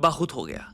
बहुत हो गया,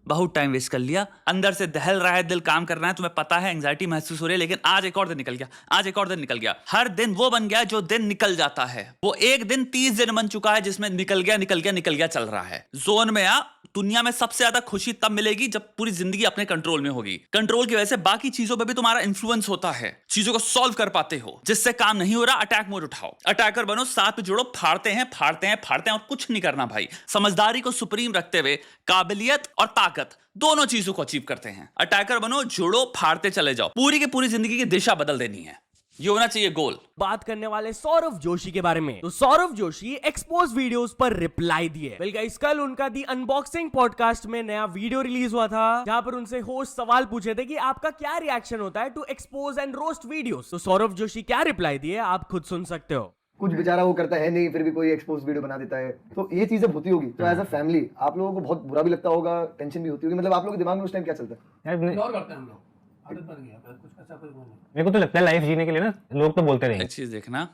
बहुत टाइम वेस्ट कर लिया, अंदर से दहल रहा है, दिल काम कर रहा है, तुम्हें पता है एंजाइटी महसूस हो रही है, लेकिन आज एक और दिन निकल गया, आज एक और दिन निकल गया। हर दिन वो बन गया जो दिन निकल जाता है। वो एक दिन 30 दिन बन चुका है जिसमें निकल गया निकल गया निकल गया चल रहा है। जोन में आ। दुनिया में सबसे ज्यादा खुशी तब मिलेगी जब पूरी जिंदगी अपने कंट्रोल में होगी। कंट्रोल की वजह से बाकी चीजों पे भी तुम्हारा इन्फ्लुएंस होता है, चीजों को सॉल्व कर पाते हो। जिससे काम नहीं हो रहा, अटैक मोड उठाओ, अटैकर बनो, साथ में जुड़ो, फाड़ते हैं फाड़ते हैं फाड़ते हैं और कुछ नहीं करना भाई। समझदारी को सुप्रीम रखते हुए काबिलियत और ताकत दोनों चीजों को अचीव करते हैं। अटैकर बनो, जुड़ो, फाड़ते चले जाओ। पूरी की पूरी जिंदगी की दिशा बदल देनी है, ये होना चाहिए गोल। बात करने वाले सौरव जोशी के बारे में। तो सौरव जोशी एक्सपोज वीडियोस पर रिप्लाई दिए। वेल गाइस, कल उनका दी अनबॉक्सिंग पॉडकास्ट में नया वीडियो रिलीज हुआ था, जहां पर उनसे होस्ट सवाल पूछे थे कि आपका क्या रिएक्शन होता है to expose and roast videos. तो सौरव जोशी क्या रिप्लाई दिए आप खुद सुन सकते हो। कुछ बेचारा वो करता है नहीं, फिर भी कोई एक्सपोज वीडियो बना देता है। तो ये चीजें होती होगी, तो एज अ फैमिली आप लोगों को बहुत बुरा भी लगता होगा, टेंशन भी होती होगी। मतलब आप लोगों के दिमाग में उस टाइम क्या चलता है? इग्नोर करते हैं हम लोग, आदत बन गई है, कुछ ऐसा कोई नहीं। मेरे को तो लगता है लाइफ जीने के लिए ना लोग तो बोलते रहेंगे। एक चीज देखना,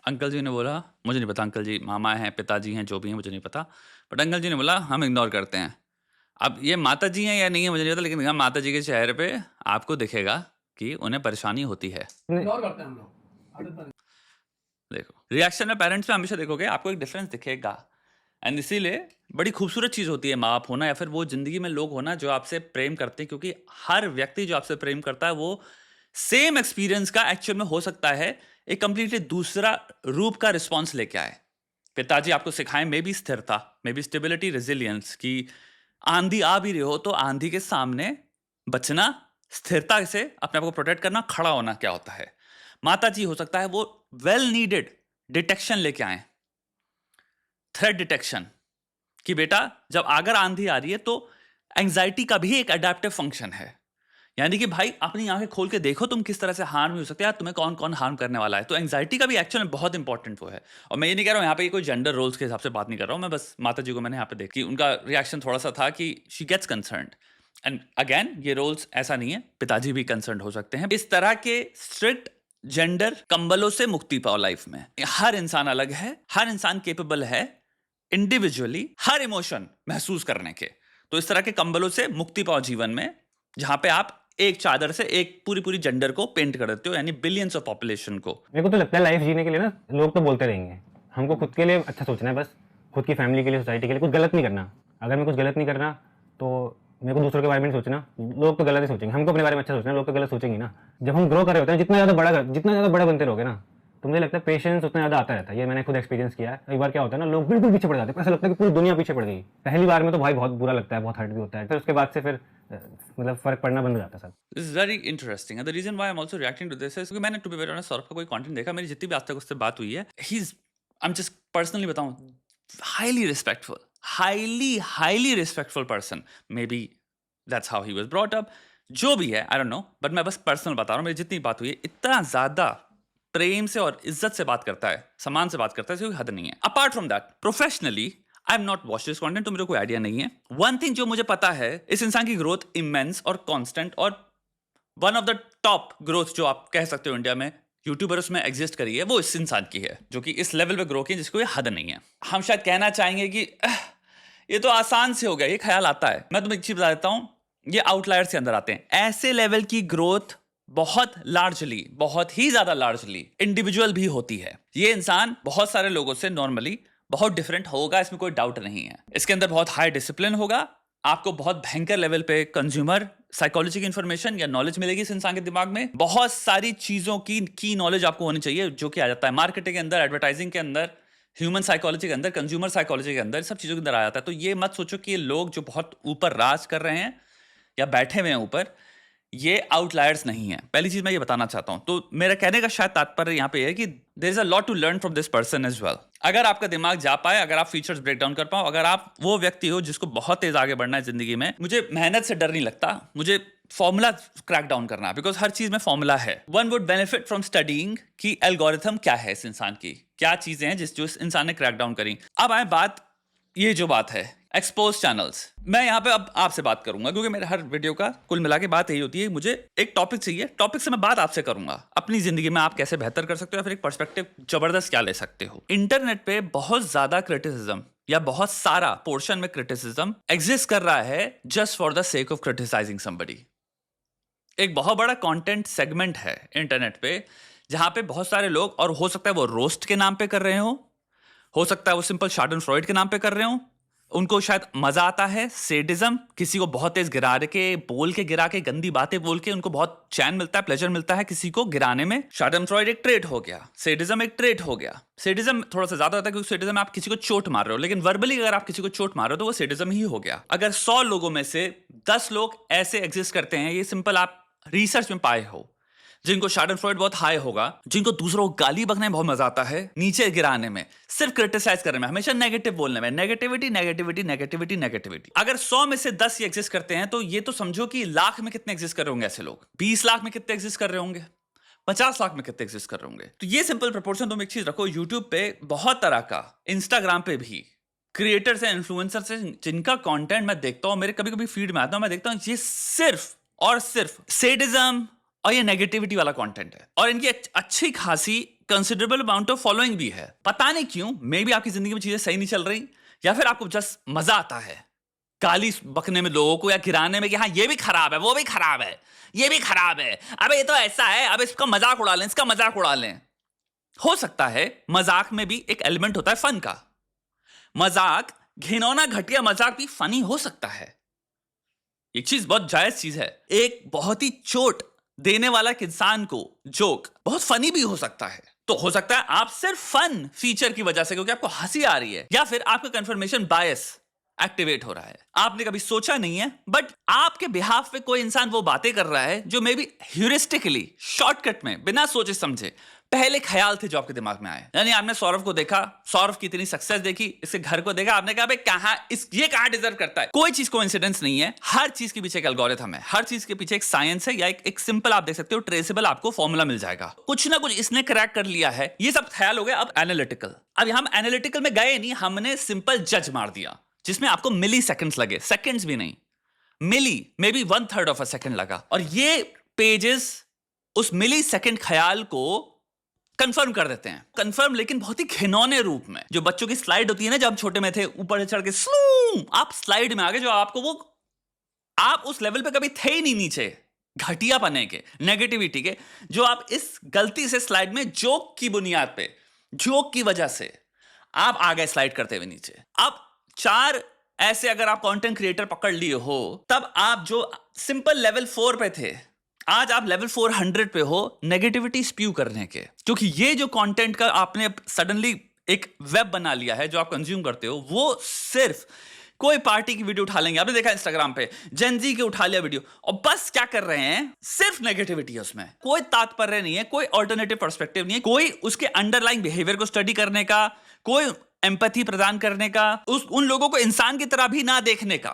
अंकल जी ने बोला, मुझे नहीं पता, अंकल जी मामा हैं, पिताजी हैं, जो भी हैं मुझे नहीं पता, बट अंकल जी ने बोला हम इग्नोर करते हैं। अब ये माता जी हैं या नहीं है मुझे नहीं पता, लेकिन माता जी के चेहरे पे आपको दिखेगा कि उन्हें परेशानी होती है। इग्नोर करते हैं हम लोग, आदत बन गई। देखो रिएक्शन में पेरेंट्स में हमेशा देखोगे आपको एक डिफरेंस दिखेगा। एंड इसीलिए बड़ी खूबसूरत चीज़ होती है माँ बाप होना, या फिर वो जिंदगी में लोग होना जो आपसे प्रेम करते हैं, क्योंकि हर व्यक्ति जो आपसे प्रेम करता है वो सेम एक्सपीरियंस का एक्चुअल में हो सकता है एक कंप्लीटली दूसरा रूप का रिस्पॉन्स लेके आए। पिताजी आपको सिखाएं मे बी स्थिरता, मे बी स्टेबिलिटी, रेजिलियंस, की आंधी आ भी रही हो तो आंधी के सामने बचना, स्थिरता से अपने आप को प्रोटेक्ट करना, खड़ा होना क्या होता है। माता जी हो सकता है वो वेल नीडेड डिटेक्शन लेके आए, थ्रेट डिटेक्शन, कि बेटा जब अगर आंधी आ रही है तो एंजाइटी का भी एक अडेप्टिव फंक्शन है, यानी कि भाई अपनी आंखें खोल के देखो तुम किस तरह से हार्म हो सकते हैं, तुम्हें कौन कौन हार्म करने वाला है। तो एंजाइटी का भी एक्चुअल में बहुत इंपॉर्टेंट वो है। और मैं ये नहीं कह रहा हूँ यहाँ पे कोई जेंडर रोल्स के हिसाब से बात नहीं कर रहा हूँ, मैं बस माता जी को मैंने यहाँ पे देखी, उनका रिएक्शन थोड़ा सा था कि she gets concerned. And again ये रोल्स ऐसा नहीं है, पिताजी भी कंसर्न हो सकते हैं। इस तरह के स्ट्रिक्ट जेंडर कंबलों से मुक्ति पाओ लाइफ में। हर इंसान अलग है, हर इंसान केपेबल है इंडिविजुअली हर इमोशन महसूस करने के। तो इस तरह के कंबलों से मुक्ति पाओ जीवन में, जहां पे आप एक चादर से एक पूरी पूरी जेंडर को पेंट कर देते हो, यानी बिलियंस ऑफ पॉपुलेशन को। मेरे को तो लगता है लाइफ जीने के लिए ना लोग तो बोलते रहेंगे, हमको खुद के लिए अच्छा सोचना है, बस खुद की फैमिली के लिए, सोसाइटी के लिए कुछ गलत नहीं करना। अगर मैं कुछ गलत नहीं करना तो मेरे को दूसरों के बारे में नहीं सोचना। लोग तो गलत ही सोचेंगे, हमको अपने बारे में अच्छा सोचना, लोग तो गलत सोचेंगे ना। जब हम ग्रो कर रहे होते हैं, जितना ज़्यादा बड़ा बनते रहोगे ना, तो मुझे लगता है पेशेंस उतना ज़्यादा आता रहता है। ये मैंने खुद एक्सपीरियंस किया है। एक बार क्या होता है ना, लोग बिल्कुल पीछे पड़ जाते हैं, ऐसा लगता है कि पूरी दुनिया पीछे पड़ गई। पहली बार में तो भाई बहुत बुरा लगता है, बहुत हर्ट भी होता है, फिर उसके बाद से फिर मतलब फर्क पड़ना बंद हो जाता है sir. This is very interesting and the reason why I am also reacting to this is क्योंकि मैंने to be very honest Saurabh का कोई कंटेंट देखा, मेरी जितनी भी आज तक उससे बात हुई है, he is, I am just personally बताऊं, highly respectful, highly respectful person. Maybe that's how he was brought up, जो भी है आई डोंट नो, बट मैं बस पर्सनल बता रहा हूँ। मेरी जितनी बात हुई है, इतना ज्यादा प्रेम से और इज्जत से बात करता है, सम्मान से बात करता है, कोई हद नहीं है। Apart from that professionally I am not watch this content, तो मेरे को कोई आइडिया नहीं है। वन थिंग जो मुझे पता है, इस इंसान की ग्रोथ इमेंस और कांस्टेंट, और one of the top growth जो आप कह सकते हो इंडिया में यूट्यूबर्स में एग्जिस्ट करी है, वो इस इंसान की है, जो कि इस लेवल पे ग्रो की जिसको ये हद नहीं है। हम शायद कहना चाहेंगे कि ये तो आसान से हो गया, ये ख्याल आता है। मैं तुम्हें एक चीज बता देता हूं, ये आउटलायर्स के अंदर आते हैं। ऐसे लेवल की ग्रोथ बहुत लार्जली, बहुत ही ज्यादा लार्जली इंडिविजुअल भी होती है। ये इंसान बहुत सारे लोगों से नॉर्मली बहुत डिफरेंट होगा, इसमें कोई डाउट नहीं है। इसके अंदर बहुत हाई डिसिप्लिन होगा, आपको बहुत भयंकर लेवल पे कंज्यूमर साइकोलॉजी की इंफॉर्मेशन या नॉलेज मिलेगी इस इंसान के दिमाग में। बहुत सारी चीजों की नॉलेज आपको होनी चाहिए, जो कि आ जाता है मार्केटिंग के अंदर, एडवर्टाइजिंग के अंदर, ह्यूमन साइकोलॉजी के अंदर, कंज्यूमर साइकोलॉजी के अंदर, सब चीजों के अंदर आ जाता है। तो ये मत सोचो कि ये लोग जो बहुत ऊपर राज कर रहे हैं या बैठे हुए हैं ऊपर, ये आउटलायर्स नहीं है। पहली चीज मैं ये बताना चाहता हूं। तो मेरा कहने का शायद तात्पर्य यहाँ पे है कि there is a lot to learn from this person as well. अगर आपका दिमाग जा पाए, अगर आप फीचर्स ब्रेक डाउन कर पाओ, अगर आप वो व्यक्ति हो जिसको बहुत तेज आगे बढ़ना है जिंदगी में, मुझे मेहनत से डर नहीं लगता, मुझे फॉर्मूला क्रैक डाउन करना है, बिकॉज हर चीज में फॉर्मूला है। One would benefit from studying कि एल्गोरिथम क्या है इस इंसान की, क्या चीजें हैं जो इस इंसान ने क्रैक डाउन करी। अब आए बात, ये जो बात है एक्सपोज चैनल्स, मैं यहाँ पे अब आपसे बात करूंगा, क्योंकि मेरे हर वीडियो का कुल मिला के बात यही होती है, मुझे एक टॉपिक चाहिए, टॉपिक से मैं बात आपसे करूंगा, अपनी जिंदगी में आप कैसे बेहतर कर सकते हो या फिर एक पर्सपेक्टिव जबरदस्त क्या ले सकते हो। इंटरनेट पे बहुत ज्यादा क्रिटिसिज्म या बहुत सारा पोर्शन में क्रिटिसिज्म एग्जिस्ट कर रहा है just for the sake of criticising somebody. एक बहुत बड़ा कंटेंट सेगमेंट है इंटरनेट पे जहां पे बहुत सारे लोग, और हो सकता है वो रोस्ट के नाम पे कर रहे हो सकता है वो सिंपल शार्डन फ्रॉइड के नाम पे कर रहे हो, उनको शायद मजा आता है, सेडिज्म, किसी को बहुत तेज गिरा के गंदी बातें बोल के उनको बहुत चैन मिलता है, प्लेजर मिलता है किसी को गिराने में। शार्डन फ्रॉइड एक ट्रेट हो गया, सेडिज्म एक ट्रेट हो गया। सेडिज्म थोड़ा सा ज्यादा होता है क्योंकि सेडिज्म में आप किसी को चोट मार रहे हो, लेकिन वर्बली अगर आप किसी को चोट मार रहे हो तो वो सेडिज्म ही हो गया। अगर 100 लोगों में से 10 लोग ऐसे एग्जिस्ट करते हैं, ये सिंपल आप रिसर्च में पाए हो, जिनको शार्डन फ्रॉइड बहुत हाई होगा, जिनको दूसरों को गाली बकने में बहुत मजा आता है, नीचे गिराने में, सिर्फ क्रिटिसाइज करने में, हमेशा नेगेटिव बोलने में, नेगेटिविटी। अगर 100 में से 10 ये एग्जिस्ट करते हैं तो ये तो समझो कि लाख में कितने एग्जिस्ट कर रहे होंगे ऐसे लोग, 20 लाख में कितने एग्जिस्ट कर रहे होंगे, 50 लाख में कितने एग्जिस्ट कर रहे होंगे। तो ये सिंपल प्रोपोर्शन तुम एक चीज रखो, यूट्यूब पे बहुत तरह का, इंस्टाग्राम पे भी क्रिएटर्स हैं, इन्फ्लुएंसर्स हैं, जिनका कंटेंट मैं देखता हूं, मेरे कभी कभी फीड में आता हूं, मैं देखता हूं ये सिर्फ और सिर्फ सेडिज्म और ये नेगेटिविटी वाला कंटेंट है, और इनकी अच्छी खासी कंसिडरेबल अमाउंट ऑफ फॉलोइंग भी है। पता नहीं क्यों, मे बी आपकी जिंदगी में चीजें सही नहीं चल रही, या फिर आपको जस्ट मजा आता है गाली बकने में लोगों को, या गिराने में कि हाँ ये भी खराब है, वो भी खराब है, ये भी खराब है, अबे ये तो ऐसा है, अब इसका मजाक उड़ा लें, इसका मजाक उड़ा लें। हो सकता है मजाक में भी एक एलिमेंट होता है फन का, मजाक, घिनौना घटिया मजाक भी फनी हो सकता है, एक चीज बहुत जायज चीज है। एक बहुत ही चोट देने वाला एक इंसान को जोक बहुत फनी भी हो सकता है, तो हो सकता है आप सिर्फ फन फीचर की वजह से, क्योंकि आपको हंसी आ रही है, या फिर आपका कंफर्मेशन बायस एक्टिवेट हो रहा है, आपने कभी सोचा नहीं है, बट आपके बिहाफ पे कोई इंसान वो बातें कर रहा है जो मे बी ह्यूरिस्टिकली, शॉर्टकट में, बिना सोचे समझे पहले ख्याल थे जो आपके दिमाग में आए। यानी आपने सौरभ को देखा, सौरभ की इतनी सक्सेस देखी, इसके घर को देखा, आपने कहा कहां ये कहां डिजर्व करता है। कोई चीज कोइंसिडेंस नहीं है, हर चीज के पीछे एक एल्गोरिथम है, हर चीज के पीछे एक साइंस है, या एक सिंपल आप देख सकते हो ट्रेसेबल आपको फॉर्मूला मिल जाएगा। कुछ ना कुछ इसने क्रैक कर लिया है, ये सब ख्याल हो गया। अब एनालिटिकल, अब हम एनालिटिकल में गए नहीं, हमने सिंपल जज मार दिया, जिसमें आपको मिली सेकेंड्स लगे, सेकेंड्स भी नहीं, मिली maybe 1/3 of a second लगा, और ये पेजेस उस मिली सेकेंड ख्याल को कंफर्म कर देते हैं। कंफर्म लेकिन बहुत ही घिनौने रूप में, जो बच्चों की स्लाइड होती है ना, जब हम छोटे में थे, ऊपर से चढ़ के स्लूम आप स्लाइड में आ गए, जो आपको वो, आप उस लेवल पे कभी थे ही नहीं नीचे, घटिया पने के, नेगेटिविटी के, जो आप इस गलती से स्लाइड में जोक की बुनियाद पे, जोक की वजह से आप आ गए स्लाइड करते हुए नीचे। अब 4 ऐसे अगर आप कंटेंट क्रिएटर पकड़ लिए हो, तब आप जो सिंपल लेवल 4 पे थे, आज आप लेवल 400 पे हो नेगेटिविटी स्प्यू करने के, क्योंकि ये जो कंटेंट का आपने सडनली एक वेब बना लिया है जो आप कंज्यूम करते हो, वो सिर्फ कोई पार्टी की वीडियो उठा लेंगे, आपने देखा इंस्टाग्राम पे जेनजी के उठा लिया वीडियो, और बस क्या कर रहे हैं, सिर्फ नेगेटिविटी है उसमें, कोई तात्पर्य नहीं है, कोई ऑल्टरनेटिव पर्सपेक्टिव नहीं है, कोई उसके अंडरलाइंग बिहेवियर को स्टडी करने का, कोई एम्पैथी प्रदान करने का, उन लोगों को इंसान की तरह भी ना देखने का।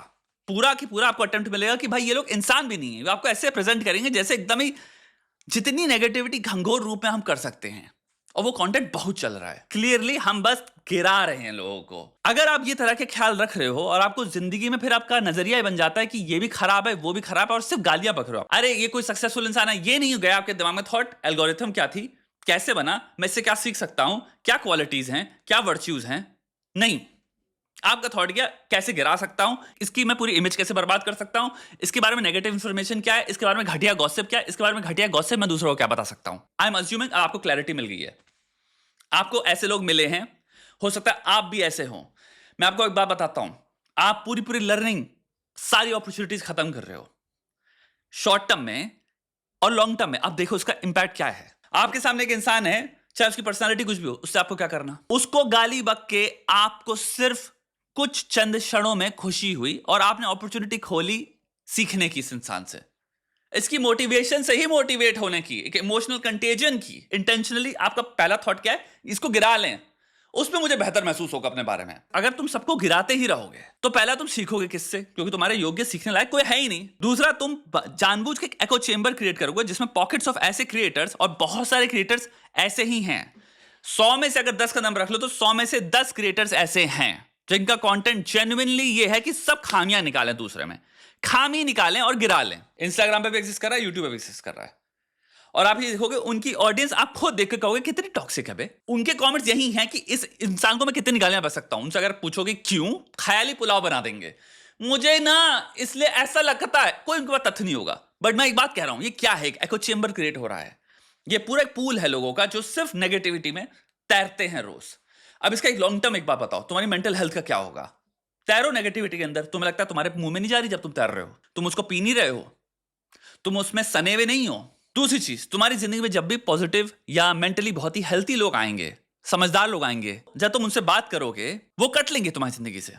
पूरा की पूरा आपको अटेम्प्ट मिलेगा कि भाई ये लोग इंसान भी नहीं है, वो आपको ऐसे प्रेजेंट करेंगे जैसे एकदम ही, जितनी नेगेटिविटी घंघोर रूप में हम कर सकते हैं, और वो कंटेंट बहुत चल रहा है। क्लियरली हम बस गिरा रहे हैं लोगों को। अगर आप ये तरह के ख्याल रख रहे हो, और आपको जिंदगी में फिर आपका नजरिया बन जाता है कि ये भी खराब है, वो भी खराब है, और सिर्फ गालियां बक रहे हो, अरे ये कोई सक्सेसफुल इंसान है, ये नहीं गया आपके दिमाग में थॉट एल्गोरिथम क्या थी, कैसे बना, मैं इससे क्या सीख सकता हूं, क्या क्वालिटीज हैं, क्या वर्च्यूज हैं, नहीं, आपका थॉट गया कैसे गिरा सकता हूं, इसकी मैं पूरी इमेज कैसे बर्बाद कर सकता हूं, इसके बारे में नेगेटिव इंफॉर्मेशन क्या है, इसके बारे में घटिया गॉसिप क्या है, इसके बारे में घटिया गॉसिप मैं दूसरों को क्या बता सकता हूं। आई एम अज्यूमिंग आपको क्लैरिटी मिल गई है, आपको ऐसे लोग मिले हैं, हो सकता है आप भी ऐसे हो। मैं आपको एक बात बताता हूं, आप पूरी लर्निंग, सारी अपॉर्चुनिटीज खत्म कर रहे हो शॉर्ट टर्म में और लॉन्ग टर्म में। अब देखो उसका इंपैक्ट क्या है। आपके सामने एक इंसान है, चाहे उसकी पर्सनालिटी कुछ भी हो, उससे आपको क्या करना, उसको गाली बक के आपको सिर्फ कुछ चंद क्षणों में खुशी हुई, और आपने अपॉर्चुनिटी खोली सीखने की इस इंसान से, इसकी मोटिवेशन से ही मोटिवेट होने की, एक इमोशनल कंटेजन की। इंटेंशनली आपका पहला थॉट क्या है, इसको गिरा लें, उसमें मुझे बेहतर महसूस होगा अपने बारे में। अगर तुम सबको गिराते ही रहोगे तो पहला तुम सीखोगे किससे, क्योंकि तुम्हारे योग्य सीखने लायक कोई है ही नहीं। दूसरा, तुम जानबूझ के एक एको चेंबर क्रिएट करोगे जिसमें पॉकेट्स ऑफ ऐसे क्रिएटर्स, और बहुत सारे क्रिएटर्स ऐसे ही हैं। 100 में से अगर 10 का नंबर रख लो तो 100 में से 10 क्रिएटर्स ऐसे हैं जिनका कंटेंट जेन्युइनली ये है कि सब खामियां निकालें, दूसरे में खामी निकालें और गिरा लें। इंस्टाग्राम पे भी एग्जिस्ट कर रहा है, यूट्यूब पे भी एग्जिस्ट कर रहा है, और आप ये देखोगे उनकी ऑडियंस, आप खुद देख के कहोगे कितनी टॉक्सिक है बे। उनके कमेंट्स यही हैं कि इस इंसान को मैं कितनी गालियां बक सकता हूं। उनसे अगर पूछोगे क्यों, ख्याली पुलाव बना देंगे। मुझे ना इसलिए ऐसा लगता है, कोई उनके पास तथ्य नहीं होगा। बट मैं एक बात कह रहा हूं, ये क्या है, एक एको चेंबर क्रिएट हो रहा है। ये पूरा एक पूल है लोगों का जो सिर्फ नेगेटिविटी में तैरते हैं रोज। अब इसका एक लॉन्ग टर्म एक बात बताओ, तुम्हारी मेंटल हेल्थ का क्या होगा? तैरो नेगेटिविटी के अंदर, तुम्हें लगता है तुम्हारे मुंह में नहीं जा रही जब तुम तैर रहे हो, तुम उसको पी नहीं रहे हो, तुम उसमें सने हुए नहीं हो। दूसरी चीज, तुम्हारी जिंदगी में जब भी पॉजिटिव या मेंटली बहुत ही हेल्थी लोग आएंगे, समझदार लोग आएंगे, जब तुम उनसे बात करोगे वो कट लेंगे तुम्हारी जिंदगी से।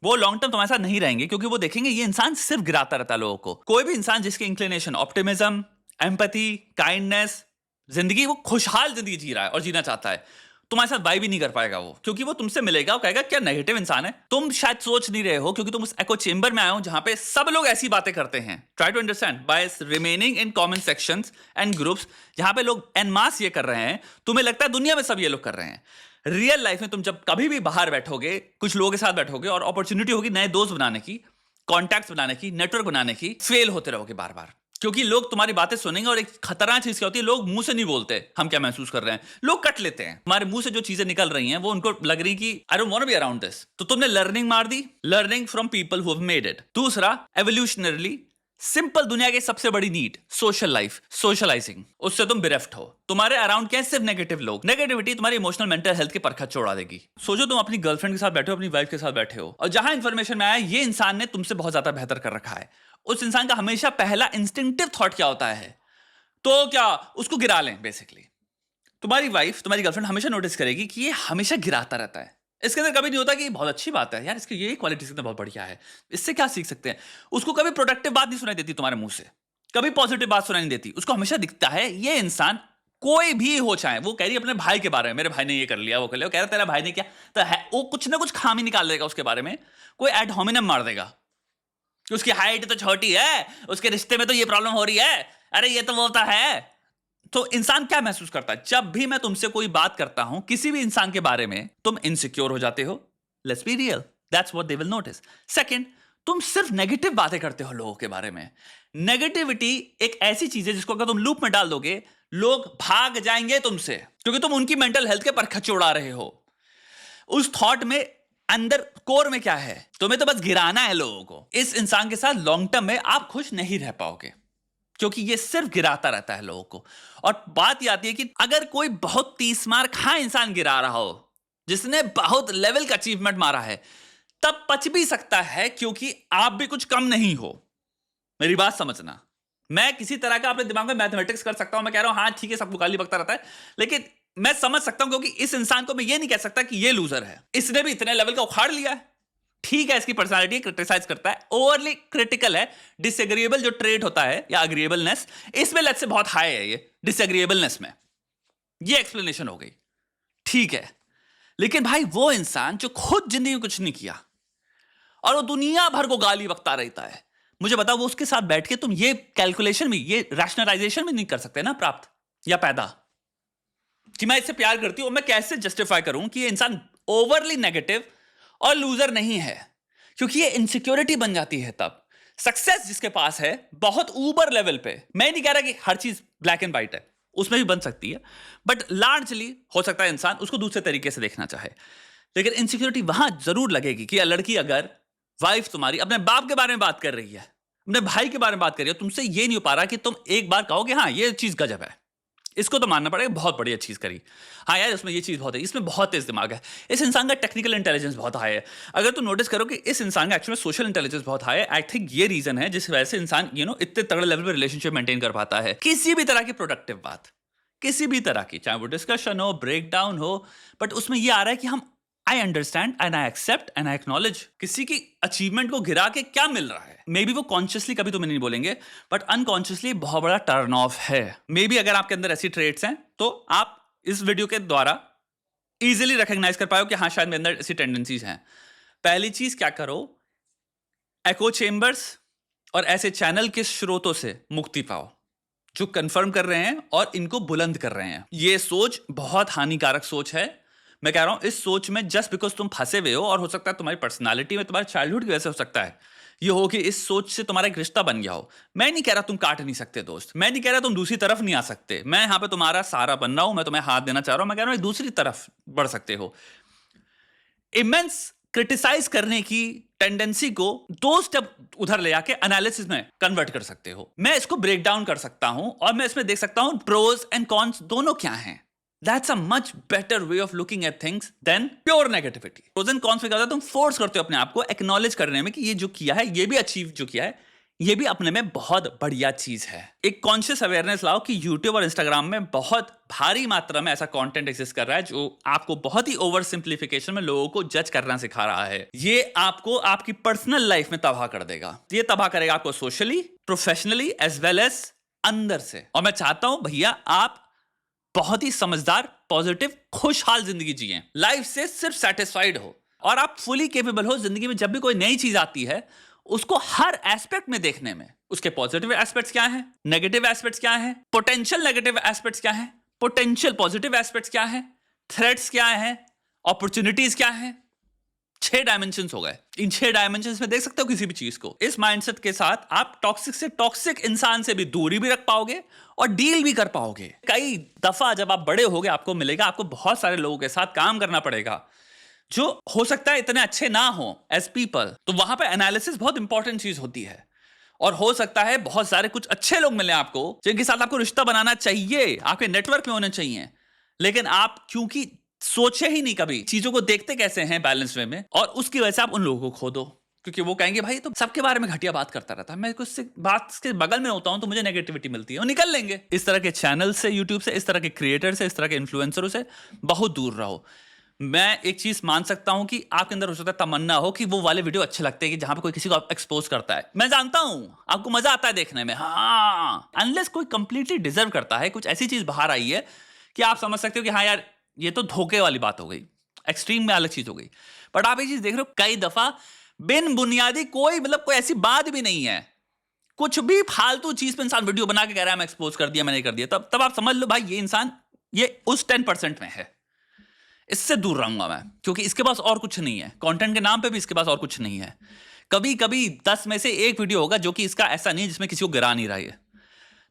वो लॉन्ग टर्म तुम्हारे साथ नहीं रहेंगे, क्योंकि वो देखेंगे ये इंसान सिर्फ गिराता रहता है लोगों को। कोई भी इंसान जिसकी इंक्लिनेशन ऑप्टिमिज्म, एम्पैथी, काइंडनेस, जिंदगी, वो खुशहाल जिंदगी जी रहा है और जीना चाहता है, तुम्हारे साथ वाइब भी नहीं कर पाएगा वो, क्योंकि वो तुमसे मिलेगा, वो कहेगा क्या नेगेटिव इंसान है। तुम शायद सोच नहीं रहे हो, क्योंकि तुम उस एको चेंबर में आए हो जहां पे सब लोग ऐसी बातें करते हैं। Try to understand by remaining in comment sections and groups, जहां पे लोग एन मास ये कर रहे हैं, तुम्हें लगता है दुनिया में सब ये लोग कर रहे हैं। रियल लाइफ में तुम जब कभी भी बाहर बैठोगे, कुछ लोगों के साथ बैठोगे और अपॉर्चुनिटी होगी नए दोस्त बनाने की, कॉन्टैक्ट्स बनाने की, नेटवर्क बनाने की, फेल होते रहोगे बार बार, क्योंकि लोग तुम्हारी बातें सुनेंगे। और एक खतरनाक चीज क्या होती है, लोग मुंह से नहीं बोलते हम क्या महसूस कर रहे हैं, लोग कट लेते हैं। तुम्हारे मुंह से जो चीजें निकल रही हैं वो उनको लग रही कि I don't want to be around this, तो तुमने लर्निंग मार दी, learning from people who have made it. दूसरा, एवोल्यूशनरली सिंपल दुनिया की सबसे बड़ी नीड, सोशल लाइफ, सोशलाइजिंग, उससे तुम बिरेफ्ट हो। तुम्हारे अराउंड क्या है, सिर्फ नेगेटिव लोग। नेगेटिविटी तुम्हारी इमोशनल मेंटल हेल्थ के परखत छोड़ा देगी। सोचो तुम अपनी गर्लफ्रेंड के साथ बैठे हो, अपनी वाइफ के साथ बैठे हो, और जहां इंफॉर्मेशन में आया ये इंसान ने तुमसे बहुत ज्यादा बेहतर कर रखा है, उस इंसान का हमेशा पहला इंस्टिंक्टिव थॉट क्या होता है, तो क्या उसको गिरा लें। बेसिकली तुम्हारी वाइफ, तुम्हारी गर्लफ्रेंड हमेशा नोटिस करेगी कि ये हमेशा गिराता रहता है। इसके अंदर कभी नहीं होता कि बहुत अच्छी बात है यार, इसकी ये क्वालिटी इसके अंदर बहुत बढ़िया है, इससे क्या सीख सकते हैं। उसको कभी प्रोडक्टिव बात नहीं सुनाई देती तुम्हारे मुंह से, कभी पॉजिटिव बात सुनाई नहीं देती। उसको हमेशा दिखता है ये इंसान, कोई भी हो, चाहे वो कह रही है अपने भाई के बारे में, मेरे भाई ने ये कर लिया, वो कर लिया, वो कह रहा तेरा भाई ने क्या, तो है वो कुछ ना कुछ खामी निकाल देगा उसके बारे में, कोई एड होमिनम मार देगा कि उसकी हाइट तो छोटी है, उसके रिश्ते में तो ये प्रॉब्लम हो रही है, अरे ये तो वो होता है। तो इंसान क्या महसूस करता है, जब भी मैं तुमसे कोई बात करता हूं किसी भी इंसान के बारे में, तुम इनसिक्योर हो जाते हो। Let's be real, that's what they will notice. Second, तुम सिर्फ नेगेटिव बातें करते हो लोगों के बारे में। नेगेटिविटी एक ऐसी चीज है जिसको अगर तुम लूप में डाल दोगे, लोग भाग जाएंगे तुमसे, क्योंकि तुम उनकी मेंटल हेल्थ के परखच उड़ा रहे हो। उस थॉट में अंदर कोर में क्या है, तुम्हें तो बस गिराना है लोगों को। इस इंसान के साथ लॉन्ग टर्म में आप खुश नहीं रह पाओगे, क्योंकि ये सिर्फ गिराता रहता है लोगों को। और बात ये आती है कि अगर कोई बहुत 30 मार खा इंसान गिरा रहा हो, जिसने बहुत लेवल का अचीवमेंट मारा है, तब पच भी सकता है, क्योंकि आप भी कुछ कम नहीं हो। मेरी बात समझना, मैं किसी तरह का अपने दिमाग में मैथमेटिक्स कर सकता हूं, मैं कह रहा हूं हाँ ठीक है, सबको गाली बकता रहता है, लेकिन मैं समझ सकता हूं, क्योंकि इस इंसान को मैं ये नहीं कह सकता कि ये लूजर है, इसने भी इतने लेवल का उखाड़ लिया है। ठीक है, इसकी पर्सनालिटी क्रिटिसाइज करता है, ओवरली क्रिटिकल है, डिसएग्रीएबल जो ट्रेट होता है या अग्रीएबलनेस, इसमें लेट्स से बहुत हाई है ये डिसएग्रीएबलनेस में, ये एक्सप्लेनेशन हो गई, ठीक है। लेकिन भाई वो इंसान जो खुद जिंदगी में कुछ नहीं किया और वो दुनिया भर को गाली बकता रहता है, मुझे बताओ वो उसके साथ बैठ के तुम ये कैलकुलेशन में, ये रैशनलाइजेशन में नहीं कर सकते ना प्राप्त या पैदा, कि मैं इससे प्यार करती हूं और मैं कैसे जस्टिफाई करूं कि ये इंसान ओवरली नेगेटिव और लूजर नहीं है, क्योंकि ये इनसिक्योरिटी बन जाती है तब। सक्सेस जिसके पास है बहुत ऊपर लेवल पे, मैं नहीं कह रहा कि हर चीज ब्लैक एंड व्हाइट है, उसमें भी बन सकती है, बट लार्जली हो सकता है इंसान उसको दूसरे तरीके से देखना चाहे। लेकिन इनसिक्योरिटी वहां जरूर लगेगी कि लड़की अगर वाइफ तुम्हारी अपने बाप के बारे में बात कर रही है, अपने भाई के बारे में बात कर रही है, तुमसे ये नहीं हो पा रहा कि तुम एक बार कहो कि हाँ ये चीज गजब है, इसको तो मानना पड़ेगा, बहुत बढ़िया चीज करी, हाँ यार इसमें ये चीज बहुत है, इसमें बहुत तेज दिमाग है, इस इंसान का टेक्निकल इंटेलिजेंस बहुत हाई है। अगर तुम नोटिस करो कि इस इंसान का एक्चुअली सोशल इंटेलिजेंस बहुत हाई है, आई थिंक ये रीजन है जिस वजह से इंसान इतने तगड़े लेवल पे रिलेशनशिप मेंटेन कर पाता है। किसी भी तरह की प्रोडक्टिव बात, किसी भी तरह की, चाहे वो डिस्कशन हो, ब्रेक डाउन हो, बट उसमें ये आ रहा है कि हम I understand and I accept and I acknowledge. किसी की अचीवमेंट को गिरा के क्या मिल रहा है, मे बी वो कॉन्शियसली कभी तुम्हें नहीं बोलेंगे, बट अनकॉन्शियसली बहुत बड़ा टर्न ऑफ है। मे बी अगर आपके अंदर ऐसी ट्रेट्स हैं तो आप इस वीडियो के द्वारा इजीली रिकॉग्नाइज कर पाओ कि हाँ शायद मेरे अंदर ऐसी टेंडेंसीज हैं। पहली चीज क्या करो, एको चेंबर्स और ऐसे चैनल के स्रोतों से मुक्ति पाओ जो कंफर्म कर रहे हैं और इनको बुलंद कर रहे हैं। ये सोच बहुत हानिकारक सोच है। मैं कह रहा हूं इस सोच में जस्ट बिकॉज तुम फंसे हुए हो, और हो सकता है तुम्हारी पर्सनालिटी में, तुम्हारे चाइल्डहुड की वजह से हो सकता है, ये हो कि इस सोच से तुम्हारा एक रिश्ता बन गया हो। मैं नहीं कह रहा तुम काट नहीं सकते दोस्त, मैं नहीं कह रहा तुम दूसरी तरफ नहीं आ सकते, मैं यहाँ पे तुम्हारा सहारा बन रहा हूं, मैं तुम्हें हाथ देना चाह रहा हूं, मैं कह रहा हूं एक दूसरी तरफ बढ़ सकते हो। इमेंस क्रिटिसाइज करने की टेंडेंसी को 2 स्टेप उधर ले आके एनालिसिस में कन्वर्ट कर सकते हो। मैं इसको ब्रेक डाउन कर सकता हूं और मैं इसमें देख सकता हूं प्रोज एंड कॉन्स दोनों क्या हैं। That's a much better way of looking at things than pure negativity. Pros and cons में क्या होता है, तुम फोर्स करते हो अपने आप को एक्नॉलेज करने में कि ये जो किया है, ये भी अचीव जो किया है, ये भी अपने में बहुत बढ़िया चीज है। एक कॉन्शियस अवेयरनेस लाओ कि YouTube और Instagram में बहुत भारी मात्रा में ऐसा कंटेंट एग्जिस्ट कर रहा है जो आपको बहुत ही ओवर सिंप्लीफिकेशन में लोगों को जज करना सिखा रहा है। ये आपको आपकी पर्सनल लाइफ में तबाह कर देगा। ये तबाह करेगा आपको socially, professionally as well as अंदर से। और मैं चाहता हूं भैया आप बहुत ही समझदार, पॉजिटिव, खुशहाल जिंदगी जिए, लाइफ से सिर्फ सेटिस्फाइड हो और आप फुली कैपेबल हो जिंदगी में जब भी कोई नई चीज आती है उसको हर एस्पेक्ट में देखने में। उसके पॉजिटिव एस्पेक्ट्स क्या हैं, नेगेटिव एस्पेक्ट्स क्या हैं, पोटेंशियल नेगेटिव एस्पेक्ट्स क्या हैं, पोटेंशियल पॉजिटिव एस्पेक्ट्स क्या हैं, थ्रेट्स क्या हैं, अपॉर्चुनिटीज क्या हैं। 6 डायमेंशंस हो गए। इन 6 डायमेंशंस में देख सकते हो किसी भी चीज को। इस माइंडसेट के साथ आप टॉक्सिक से टॉक्सिक इंसान से भी दूरी भी रख पाओगे और डील भी कर पाओगे। कई दफा जब आप बड़े होगे आपको मिलेगा, आपको बहुत सारे लोगों के साथ काम करना पड़ेगा जो हो सकता है इतने अच्छे ना हो एज पीपल। तो वहां पे एनालिसिस बहुत इंपॉर्टेंट चीज होती है। और हो सकता है बहुत सारे कुछ अच्छे लोग मिले आपको जिनके साथ आपको रिश्ता बनाना चाहिए, आपके नेटवर्क में होने चाहिए, लेकिन आप क्योंकि सोचे ही नहीं कभी चीजों को देखते कैसे हैं बैलेंस वे में, और उसकी वजह से आप उन लोगों को खो दो क्योंकि वो कहेंगे भाई तो सबके बारे में घटिया बात करता रहता है, मैं कुछ से बात के बगल में होता हूं तो मुझे नेगेटिविटी मिलती है, और निकल लेंगे। इस तरह के चैनल से, यूट्यूब से, इस तरह के क्रिएटर से, इस तरह के इन्फ्लुएंसरों से बहुत दूर रहो। मैं एक चीज मान सकता हूं कि आपके अंदर हो सकता है तमन्ना हो कि वो वाले वीडियो अच्छे लगते हैं कि जहां पे कोई किसी को एक्सपोज करता है। मैं जानता हूं आपको मजा आता है देखने में, हाँ, अनलेस कोई कंप्लीटली डिजर्व करता है, कुछ ऐसी चीज बाहर आई है कि आप समझ सकते हो कि हाँ यार ये तो धोखे वाली बात हो गई, एक्सट्रीम में अलग चीज हो गई। बट आप ये चीज देख रहे हो कई दफा बिन बुनियादी कोई कोई ऐसी बात भी नहीं है, कुछ भी फालतू चीज पे इंसान वीडियो बना के कह रहा है मैं एक्सपोज कर दिया, मैंने कर दिया, तब आप समझ लो भाई ये इंसान ये उस 10% में है। इससे दूर रहूंगा मैं क्योंकि इसके पास और कुछ नहीं है, कंटेंट के नाम पे भी इसके पास और कुछ नहीं है। कभी कभी 10 में से 1 वीडियो होगा जो कि इसका ऐसा नहीं जिसमें किसी को गिरा नहीं रहा है,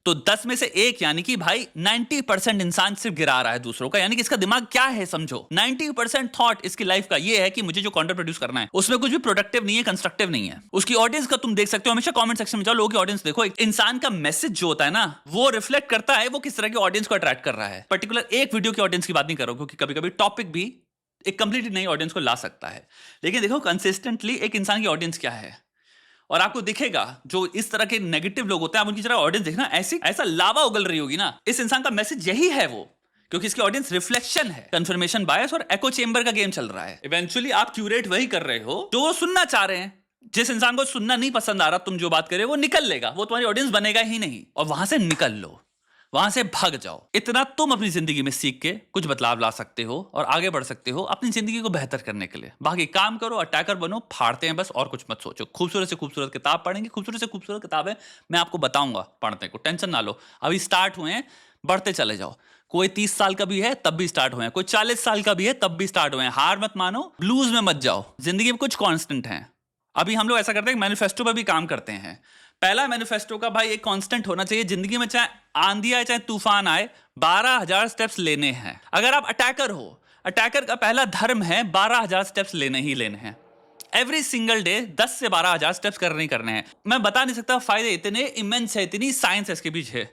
तो 10 में से 1 यानी कि भाई 90% इंसान सिर्फ गिरा रहा है दूसरों का, यानी कि इसका दिमाग क्या है समझो। 90% थॉट इसकी लाइफ का ये है कि मुझे जो कंटेंट प्रोड्यूस करना है उसमें कुछ भी प्रोडक्टिव नहीं है, कंस्ट्रक्टिव नहीं है। उसकी ऑडियंस का तुम देख सकते हो, हमेशा कमेंट सेक्शन में जाओ, लोगों की ऑडियंस देखो। इंसान का मैसेज जो होता है ना वो रिफ्लेक्ट करता है वो किस तरह की ऑडियंस को अट्रैक्ट कर रहा है। पर्टिकुलर एक वीडियो की ऑडियंस की बात नहीं कर रहा हूं क्योंकि कभी कभी टॉपिक भी एक कंप्लीटली नई ऑडियंस को ला सकता है, लेकिन देखो कंसिस्टेंटली एक इंसान की ऑडियंस क्या है। और आपको दिखेगा जो इस तरह के नेगेटिव लोग होते हैं, आप उनकी तरह ऑडियंस देखना, ऐसा लावा उगल रही होगी ना, इस इंसान का मैसेज यही है वो, क्योंकि इसकी ऑडियंस रिफ्लेक्शन है। कंफर्मेशन बायस और एको चेंबर का गेम चल रहा है। इवेंचुअली आप क्यूरेट वही कर रहे हो जो वो सुनना चाह रहे हैं। जिस इंसान को सुनना नहीं पसंद आ रहा तुम जो बात करे वो निकल लेगा, वो तुम्हारी ऑडियंस बनेगा ही नहीं, और वहां से निकल लो, वहां से भाग जाओ। इतना तुम अपनी जिंदगी में सीख के कुछ बदलाव ला सकते हो और आगे बढ़ सकते हो अपनी जिंदगी को बेहतर करने के लिए। बाकी काम करो, अटैकर बनो, फाड़ते हैं बस, और कुछ मत सोचो। खूबसूरत से खूबसूरत किताब पढ़ेंगे, खूबसूरत से खूबसूरत किताबें मैं आपको बताऊंगा पढ़ने को, टेंशन ना लो। अभी स्टार्ट हुए हैं, बढ़ते चले जाओ। कोई 30 साल का भी है तब भी स्टार्ट हुए हैं, कोई 40 साल का भी है तब भी स्टार्ट हुए हैं। हार मत मानो, ब्लूज में मत जाओ, जिंदगी में कुछ कांस्टेंट है। अभी हम लोग ऐसा करते हैं कि मैनिफेस्टो पर भी काम करते हैं। पहला मैनिफेस्टो का भाई एक कांस्टेंट होना चाहिए जिंदगी में, चाहे आंधी आए चाहे तूफान आए, 12,000 स्टेप्स लेने हैं। अगर आप अटैकर हो, अटैकर का पहला धर्म है 12,000 स्टेप्स लेने ही लेने हैं। एवरी सिंगल डे 10 से 12,000 स्टेप्स करने ही करने हैं। मैं बता नहीं सकता, फायदे इतने इमेंस है, इतनी साइंस है इसके पीछे।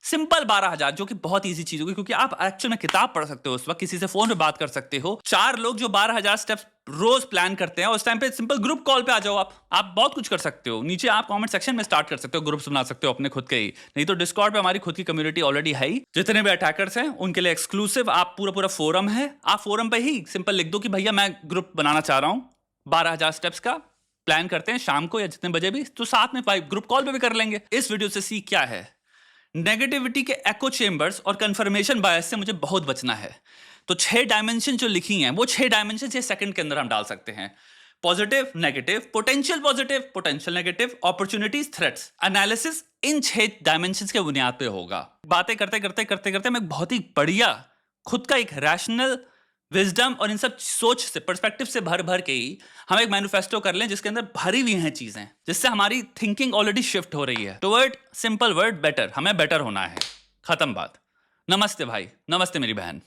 सिंपल 12,000 जो कि बहुत इजी चीज होगी क्योंकि आप एक्चुअल में किताब पढ़ सकते हो, उस वक्त किसी से फोन पे बात कर सकते हो। 4 लोग जो 12,000 स्टेप्स रोज प्लान करते हैं, उस टाइम पे सिंपल ग्रुप कॉल पे आ जाओ। आप बहुत कुछ कर सकते हो। नीचे आप कमेंट सेक्शन में स्टार्ट कर सकते हो, ग्रुप्स बना सकते हो अपने खुद के ही, नहीं तो डिस्कॉर्ड पे हमारी खुद की कम्युनिटी ऑलरेडी है ही। जितने भी अटैकर्स हैं उनके लिए एक्सक्लूसिव आप पूरा फोरम है, आप फोरम पे ही सिंपल लिख दो कि भैया मैं ग्रुप बनाना चाह रहा हूं 12,000 स्टेप्स का, प्लान करते हैं शाम को या जितने बजे भी, तो साथ में ग्रुप कॉल पे भी कर लेंगे। इस वीडियो से सीख क्या है, नेगेटिविटी के एको चेंबर्स और कंफर्मेशन बायस से मुझे बहुत बचना है। तो 6 डायमेंशन जो लिखी हैं वो 6 डायमेंशन 6 सेकंड के अंदर हम डाल सकते हैं। Positive, negative, potential negative, opportunities, threats. Analysis in 6 dimensions के बुनियाद पे होगा। बातें करते करते मैं बहुत ही बढ़िया खुद का एक रैशनल विजडम और इन सब सोच से, पर्सपेक्टिव से भर भर के ही हम एक मैनिफेस्टो कर लें जिसके अंदर भरी हुई हैं चीजें, जिससे हमारी थिंकिंग ऑलरेडी शिफ्ट हो रही है टुवर्ड सिंपल वर्ड बेटर। हमें बेटर होना है, खत्म बात। नमस्ते भाई, नमस्ते मेरी बहन।